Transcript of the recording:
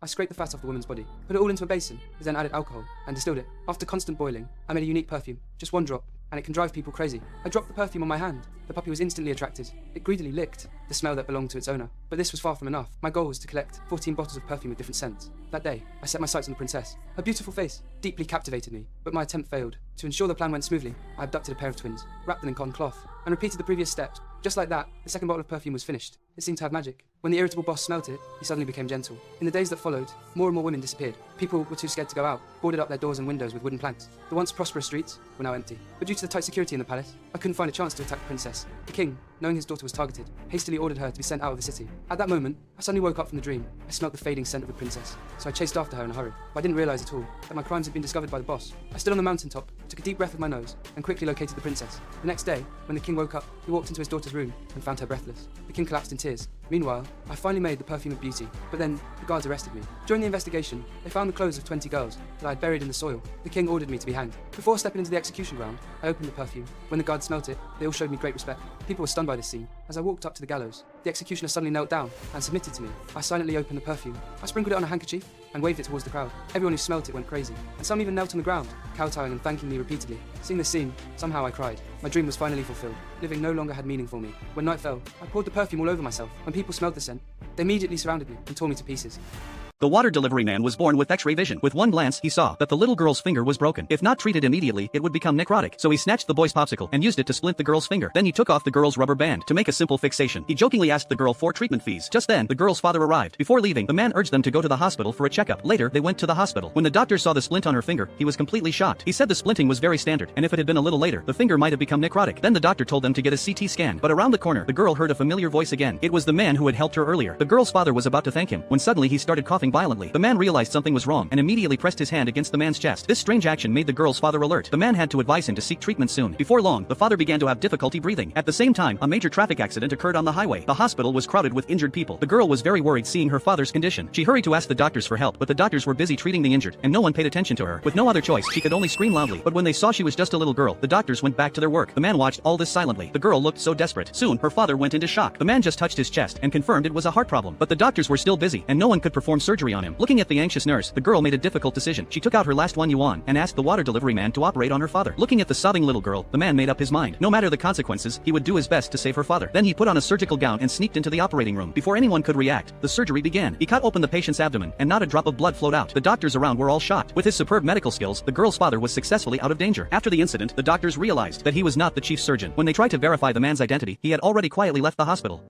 I scraped the fat off the woman's body, put it all into a basin, then added alcohol, and distilled it. After constant boiling, I made a unique perfume, just one drop, and it can drive people crazy. I dropped the perfume on my hand. The puppy was instantly attracted. It greedily licked the smell that belonged to its owner. But this was far from enough. My goal was to collect 14 bottles of perfume with different scents. That day, I set my sights on the princess. Her beautiful face deeply captivated me, but my attempt failed. To ensure the plan went smoothly, I abducted a pair of twins, wrapped them in cotton cloth, and repeated the previous steps. Just like that, the second bottle of perfume was finished. It seemed to have magic. When the irritable boss smelt it, he suddenly became gentle. In the days that followed, more and more women disappeared. People were too scared to go out, boarded up their doors and windows with wooden planks. The once prosperous streets were now empty. But due to the tight security in the palace, I couldn't find a chance to attack the princess. The king, knowing his daughter was targeted, hastily ordered her to be sent out of the city. At that moment, I suddenly woke up from the dream. I smelt the fading scent of the princess, so I chased after her in a hurry. But I didn't realize at all that my crimes had been discovered by the boss. I stood on the mountaintop, took a deep breath with my nose, and quickly located the princess. The next day, when the king woke up, he walked into his daughter's room and found her breathless. The king collapsed in tears. Meanwhile, I finally made the perfume of beauty, but then the guards arrested me. During the investigation, they found the clothes of 20 girls that I had buried in the soil. The king ordered me to be hanged. Before stepping into the execution ground, I opened the perfume. When the guards smelt it, they all showed me great respect. People were stunned by this scene. As I walked up to the gallows, the executioner suddenly knelt down and submitted to me. I silently opened the perfume. I sprinkled it on a handkerchief and waved it towards the crowd. Everyone who smelt it went crazy, and some even knelt on the ground, kowtowing and thanking me repeatedly. Seeing this scene, somehow I cried. My dream was finally fulfilled. Living no longer had meaning for me. When night fell, I poured the perfume all over myself. When people smelled the scent, they immediately surrounded me and tore me to pieces. The water delivery man was born with X-ray vision. With one glance, he saw that the little girl's finger was broken. If not treated immediately, it would become necrotic. So he snatched the boy's popsicle and used it to splint the girl's finger. Then he took off the girl's rubber band to make a simple fixation. He jokingly asked the girl for treatment fees. Just then, the girl's father arrived. Before leaving, the man urged them to go to the hospital for a checkup. Later, they went to the hospital. When the doctor saw the splint on her finger, he was completely shocked. He said the splinting was very standard, and if it had been a little later, the finger might have become necrotic. Then the doctor told them to get a CT scan. But around the corner, the girl heard a familiar voice again. It was the man who had helped her earlier. The girl's father was about to thank him, when suddenly he started coughing violently. The man realized something was wrong and immediately pressed his hand against the man's chest. This strange action made the girl's father alert. The man had to advise him to seek treatment soon. Before long, the father began to have difficulty breathing. At the same time, a major traffic accident occurred on the highway. The hospital was crowded with injured people. The girl was very worried seeing her father's condition. She hurried to ask the doctors for help, but the doctors were busy treating the injured, and no one paid attention to her. With no other choice, she could only scream loudly. But when they saw she was just a little girl, the doctors went back to their work. The man watched all this silently. The girl looked so desperate. Soon, her father went into shock. The man just touched his chest and confirmed it was a heart problem. But the doctors were still busy, and no one could perform surgery on him. Looking at the anxious nurse, the girl made a difficult decision. She took out her last yuan and asked the water delivery man to operate on her father. Looking at the sobbing little girl, the man made up his mind. No matter the consequences, he would do his best to save her father. Then he put on a surgical gown and sneaked into the operating room. Before anyone could react, the surgery began. He cut open the patient's abdomen, and not a drop of blood flowed out. The doctors around were all shocked. With his superb medical skills, the girl's father was successfully out of danger. After the incident, the doctors realized that he was not the chief surgeon. When they tried to verify the man's identity, he had already quietly left the hospital.